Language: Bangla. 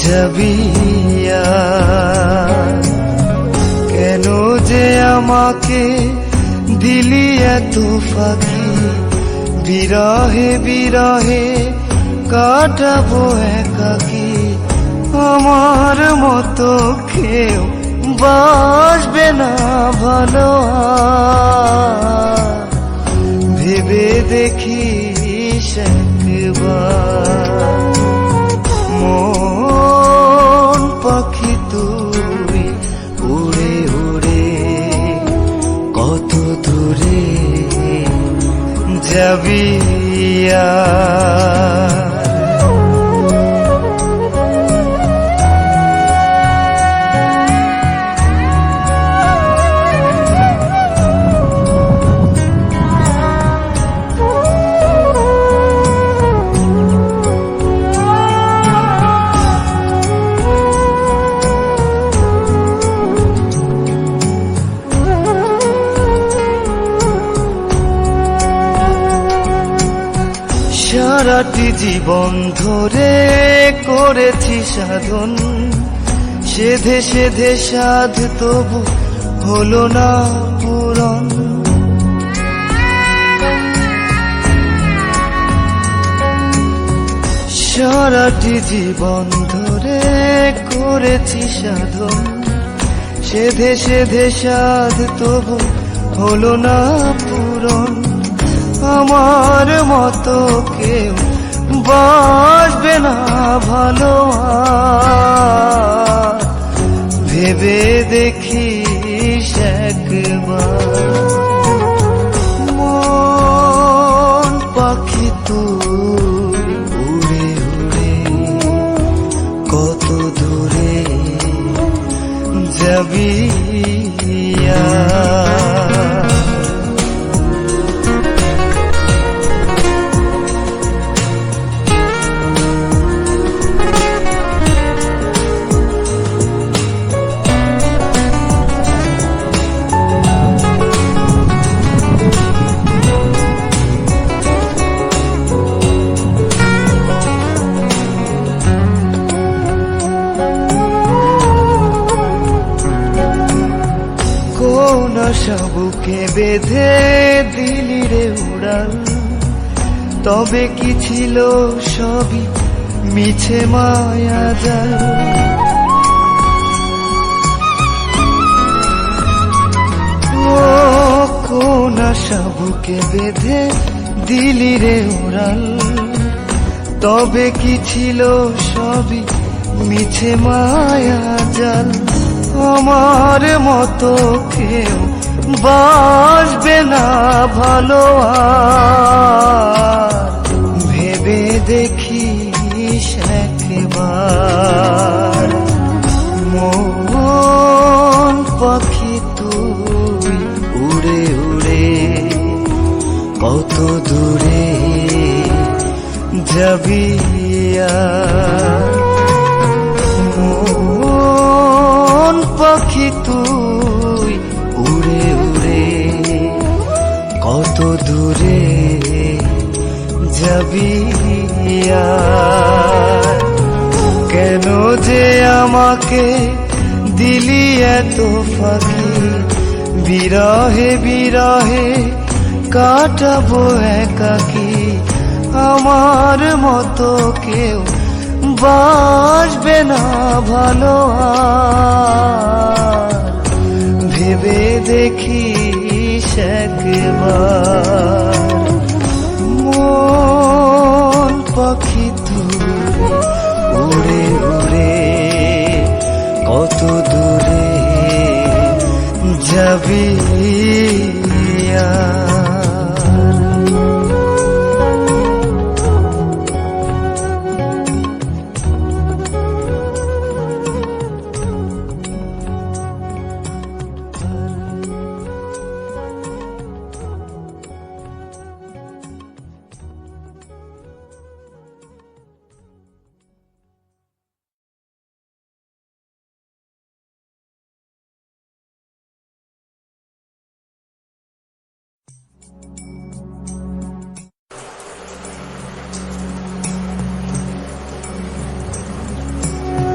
যাবি আর। কেন যে আমাকে দিলি এত ফাঁকি, বিরহে বিরহে কাটাবো একাকি। আমার মতো কেউ বাসবে না ভালো আর। ভেবে দেখিস একবার, মন পাখি তুই উড়ে উড়ে কত দূরে যাবি আর। সারাটি জীবন ধরে করেছি সাধন, সেধে সেধে সাধ তবু হলো না পূরণ। সারাটি জীবন ধরে করেছি সাধন, সেধে সেধে সাধ তবু হলো না পূরণ। আমার মতো কেউ বাসবে না ভালো আর। ভেবে দেখিস একবার, মন পাখি তুই উড়ে উড়ে কত দূরে যাবি আর। কোন আশাবুকে বেঁধে দিলি রে উড়াল, তবে কি ছিল সবই মিছে মায়া জাল। ও কোন আশাবুকে বেঁধে দিলি রে উড়াল, তবে কি ছিল সবই মিছে মায়া জাল। আমার মতো কেউ বাসবে না ভালো আর। ভেবে দেখিস একবার, মন পাখি তুই উড়ে উড়ে কত দূরে যাবি আর। পাখি তুই উড়ে উড়ে কত দূরে যাবি আর। কেন যে আমাকে দিলি এত ফাঁকি, বিরহে বিরহে কাটাবো একাকি। আমার মতো কেউ বাসবে না ভালো আর। ভেবে দেখিস একবার, মন পাখি তুই উড়ে উড়ে কত দূরে যাবি আর।